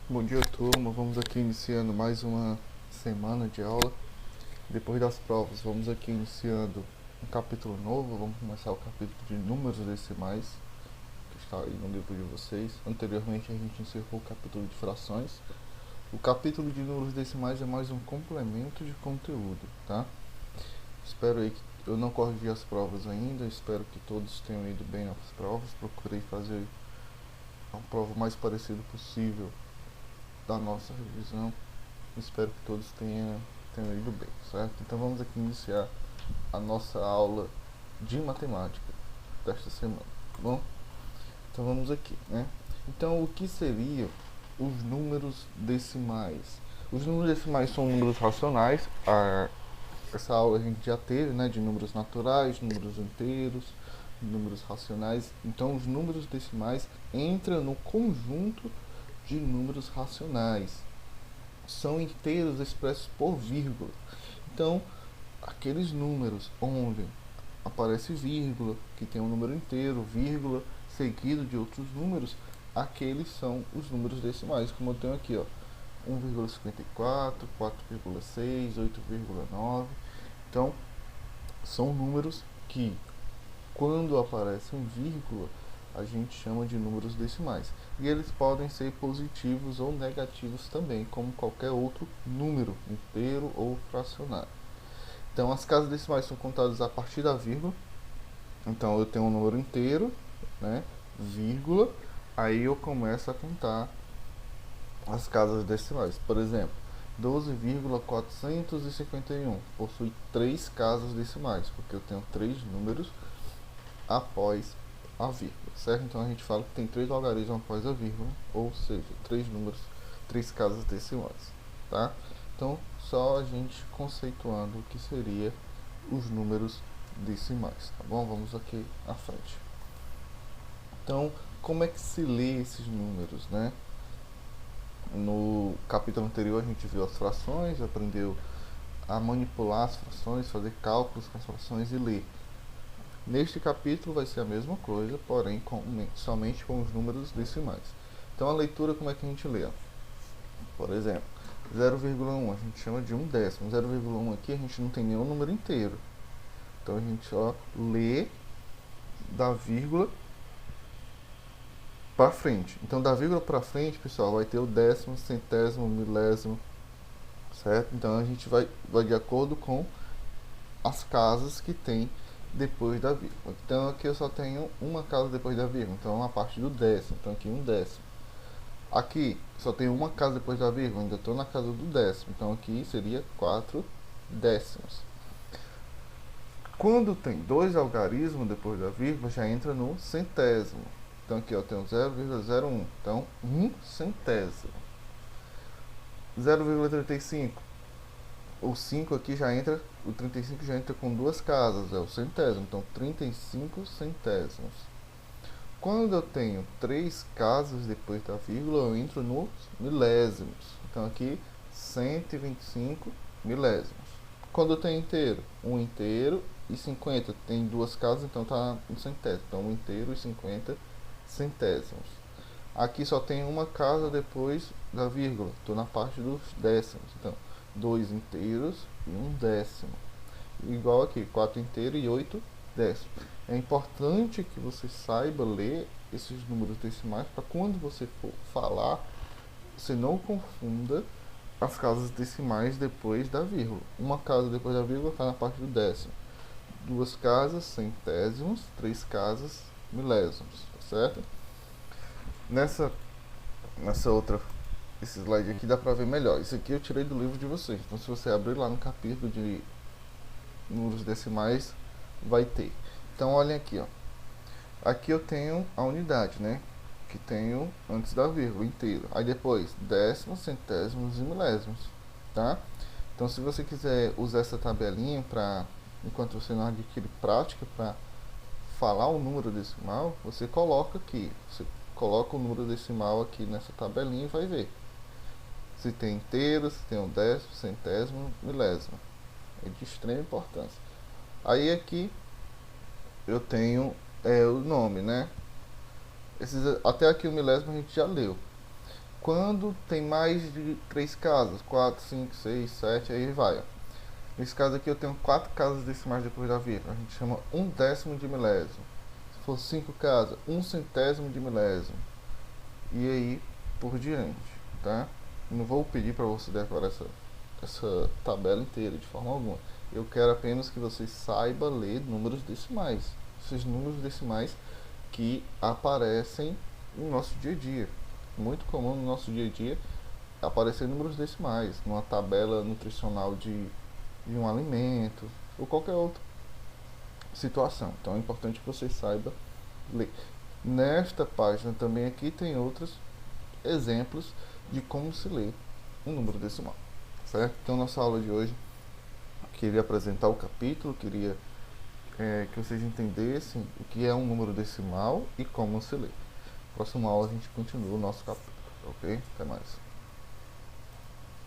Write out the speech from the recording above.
Bom dia, turma. Vamos aqui iniciando mais uma semana de aula. Depois das provas, vamos aqui iniciando um capítulo novo. Vamos começar o capítulo de números decimais, que está aí no livro de vocês. Anteriormente, a gente encerrou o capítulo de frações. O capítulo de números decimais é mais um complemento de conteúdo, tá? Espero aí que eu não corrigi as provas ainda. Espero que todos tenham ido bem nas provas. Procurei fazer a prova o mais parecido possível da nossa revisão. Espero que todos tenham ido bem, certo? Então vamos aqui iniciar a nossa aula de matemática desta semana, tá bom? Então vamos aqui, né? Então o que seriam os números decimais? Os números decimais são números racionais. Essa aula a gente já teve, né? De números naturais, números inteiros, números racionais. Então os números decimais entram no conjunto de números racionais. São inteiros expressos por vírgula. Então, aqueles números onde aparece vírgula, que tem um número inteiro, vírgula, seguido de outros números, aqueles são os números decimais, como eu tenho aqui, ó, 1,54, 4,6, 8,9. Então, são números que, quando aparece um vírgula, a gente chama de números decimais. E eles podem ser positivos ou negativos também, como qualquer outro número, inteiro ou fracionário. Então, as casas decimais são contadas a partir da vírgula. Então, eu tenho um número inteiro, né, vírgula, aí eu começo a contar as casas decimais. Por exemplo, 12,451 possui 3 casas decimais, porque eu tenho 3 números após a vírgula, certo? Então a gente fala que tem 3 logaritmos após a vírgula, ou seja, 3 números, 3 casas decimais, tá? Então, só a gente conceituando o que seria os números decimais, tá bom? Vamos aqui à frente. Então, como é que se lê esses números, né? No capítulo anterior a gente viu as frações, aprendeu a manipular as frações, fazer cálculos com as frações e ler. Neste capítulo vai ser a mesma coisa, porém somente com os números decimais. Então a leitura, como é que a gente lê? Por exemplo, 0,1 a gente chama de 1/10. 0,1 aqui a gente não tem nenhum número inteiro. Então a gente só lê da vírgula para frente. Então da vírgula para frente, pessoal, vai ter o décimo, centésimo, milésimo, certo? Então a gente vai de acordo com as casas que tem depois da vírgula. Então aqui eu só tenho uma casa depois da vírgula, então a parte do décimo. Então aqui 1/10. Aqui só tem uma casa depois da vírgula, ainda estou na casa do décimo. Então aqui seria 4/10. Quando tem 2 algarismos depois da vírgula, já entra no centésimo. Então aqui eu tenho 0,01. Então 1 centésimo. 0,35. O 5 aqui já entra, o 35 já entra com 2 casas, é o centésimo, então 35 centésimos. Quando eu tenho 3 casas depois da vírgula, eu entro nos milésimos. Então aqui 125 milésimos. Quando eu tenho inteiro, 1 inteiro e 50, tem 2 casas, então está no centésimo. Então 1 inteiro e 50 centésimos. Aqui só tem uma casa depois da vírgula, estou na parte dos décimos. Então 2 inteiros e 1/10. Igual aqui, 4 inteiros e 8 décimos. É importante que você saiba ler esses números decimais para quando você for falar, você não confunda as casas decimais depois da vírgula. Uma casa depois da vírgula está na parte do décimo. 2 casas, centésimos. 3 casas, milésimos. Tá certo? Nessa outra, esse slide aqui dá pra ver melhor. Isso aqui eu tirei do livro de vocês. Então se você abrir lá no capítulo de números decimais, vai ter. Então olhem aqui, ó. Aqui eu tenho a unidade, né? Que tenho antes da vírgula inteiro. Aí depois décimos, centésimos e milésimos, tá? Então se você quiser usar essa tabelinha para, enquanto você não adquire prática para falar o número decimal, você coloca aqui. Você coloca o número decimal aqui nessa tabelinha e vai ver se tem inteiro, se tem um décimo, centésimo, milésimo. É de extrema importância. Aí aqui eu tenho o nome, né? Até aqui o milésimo a gente já leu. quando tem mais de 3 casas, 4, 5, 6, 7, aí vai. Ó. Nesse caso aqui eu tenho 4 casas decimais depois da vírgula, a gente chama 1/10 de milésimo. Se for 5 casas, 1/100 de milésimo. E aí por diante, tá? Não vou pedir para você decorar essa tabela inteira de forma alguma. Eu quero apenas que você saiba ler números decimais. Esses números decimais que aparecem no nosso dia a dia. Muito comum no nosso dia a dia aparecer números decimais numa tabela nutricional de um alimento ou qualquer outra situação. Então é importante que você saiba ler. Nesta página também aqui tem outros exemplos de como se lê um número decimal, certo? Então nossa aula de hoje queria apresentar o capítulo, queria que vocês entendessem o que é um número decimal e como se lê. Próxima aula a gente continua o nosso capítulo, ok? Até mais.